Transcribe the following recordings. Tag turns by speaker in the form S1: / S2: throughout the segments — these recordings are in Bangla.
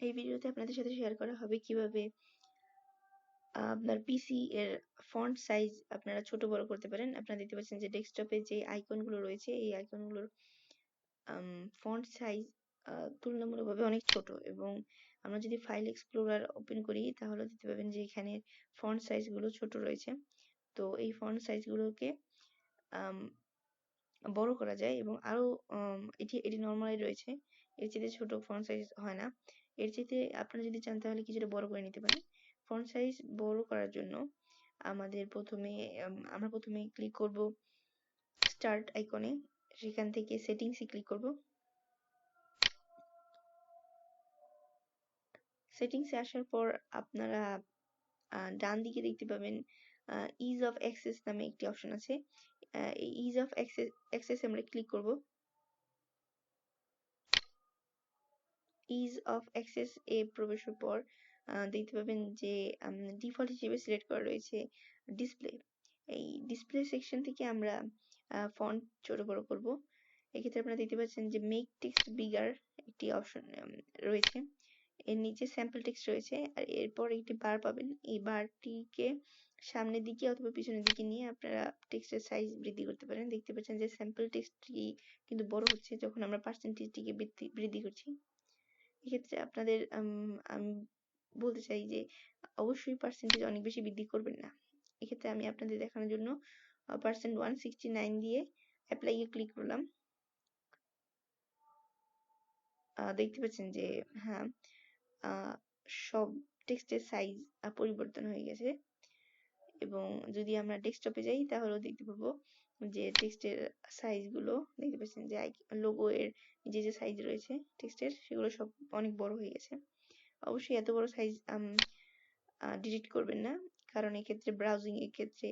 S1: এই ভিডিওতে আপনাদের সাথে শেয়ার করা হবে কিভাবে আপনার পিসি এর ফন্ট সাইজ আপনারা ছোট বড় করতে পারেন। আপনারা দেখতে পাচ্ছেন যে ডেস্কটপে যে আইকনগুলো রয়েছে এই আইকনগুলোর ফন্ট সাইজ তুলনামূলকভাবে অনেক ছোট, এবং আমরা যদি ফাইল এক্সপ্লোরার ওপেন করি তাহলে দেখতে পাবেন যে এখানে ফন্ট সাইজগুলো ছোট রয়েছে। তো এই ফন্ট সাইজগুলোকে বড় করা যায়, এবং আরো এটি নরমালি রয়েছে, এর চেয়ে ছোট ফন্ট সাইজ হয় না। এর চেয়ে আপনারা যদি চান তাহলে কিছুটা বড় করে নিতে পারেন। ফন্ট সাইজ বড় করার জন্য আমরা প্রথমে ক্লিক করব স্টার্ট আইকনে, সেখান থেকে সেটিংসে ক্লিক করব। সেটিংসে আসার পর আপনারা ডান দিকে দেখতে পাবেন ইজ অফ অ্যাক্সেস নামে একটি অপশন আছে। এই ইজ অফ অ্যাক্সেস আমরা ক্লিক করব। ইজ অফ অ্যাক্সেস এ প্রবেশের পর দেখতে পাবেন যে ডিফল্ট হিসেবে সিলেক্ট করা রয়েছে ডিসপ্লে। এই ডিসপ্লে সেকশন থেকে আমরা ফন্ট ছোট বড় করব। এক্ষেত্রে আপনারা দেখতে পাচ্ছেন যে মেক টেক্সট বিগার একটি অপশন রয়েছে, এর নিচে স্যাম্পল টেক্সট রয়েছে, আর এরপর একটি বার পাবেন। এই বারটিকে সামনের দিকে অথবা পিছনের দিকে নিয়ে আপনারা টেক্সটের সাইজ বৃদ্ধি করতে পারেন। দেখতে পাচ্ছেন যে স্যাম্পল টেক্সটটি কিন্তু বড় হচ্ছে যখন আমরা পার্সেন্টেজটিকে বৃদ্ধি করছি। এক্ষেত্রে আপনাদের আমি বলতে চাই যে অবশ্যই পার্সেন্টেজ অনেক বেশি বৃদ্ধি করবেন না। এক্ষেত্রে আমি আপনাদের দেখানোর জন্য %169 দিয়ে অ্যাপ্লাই এ ক্লিক করলাম। দেখতে পাচ্ছেন যে হ্যাঁ, সব টেক্সটের সাইজ পরিবর্তন হয়ে গেছে। এবং যদি আমরা ডেস্কটপে যাই তাহলে দেখতে পাবো যে টেক্সটের সাইজগুলো দেখতে পাচ্ছেন যে লোগো এর যে সাইজ রয়েছে টেক্সটের, সেগুলো সব অনেক বড় হয়ে গেছে। অবশ্যই এত বড় সাইজ ডিলিট করবেন না, কারণ এক্ষেত্রে ব্রাউজিং এর ক্ষেত্রে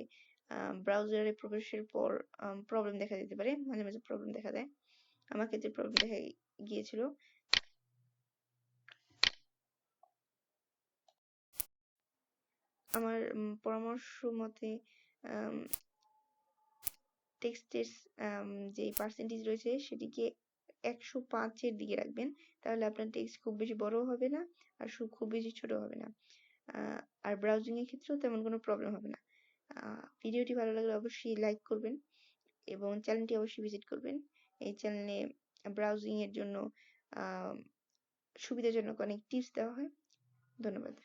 S1: ব্রাউজারে প্রবেশের পর প্রবলেম দেখা দিতে পারে, মাঝে মাঝে প্রবলেম দেখা দেয়। আমার ক্ষেত্রে প্রবলেম দেখা গিয়েছিল। আমার পরামর্শ মতে টেক্সটের যে পার্সেন্টেজ রয়েছে সেটিকে 105-এর দিকে রাখবেন, তাহলে আপনার টেক্সট খুব বেশি বড় হবে না আর খুব বেশি ছোট হবে না। আর ব্রাউজিং এর ক্ষেত্রেও তেমন কোনো প্রবলেম হবে না। ভিডিওটি ভালো লাগলে অবশ্যই লাইক করবেন এবং চ্যানেলটি অবশ্যই ভিজিট করবেন। এই চ্যানেলে ব্রাউজিং এর জন্য সুবিধাজনক অনেক টিপস দেওয়া হয়। ধন্যবাদ।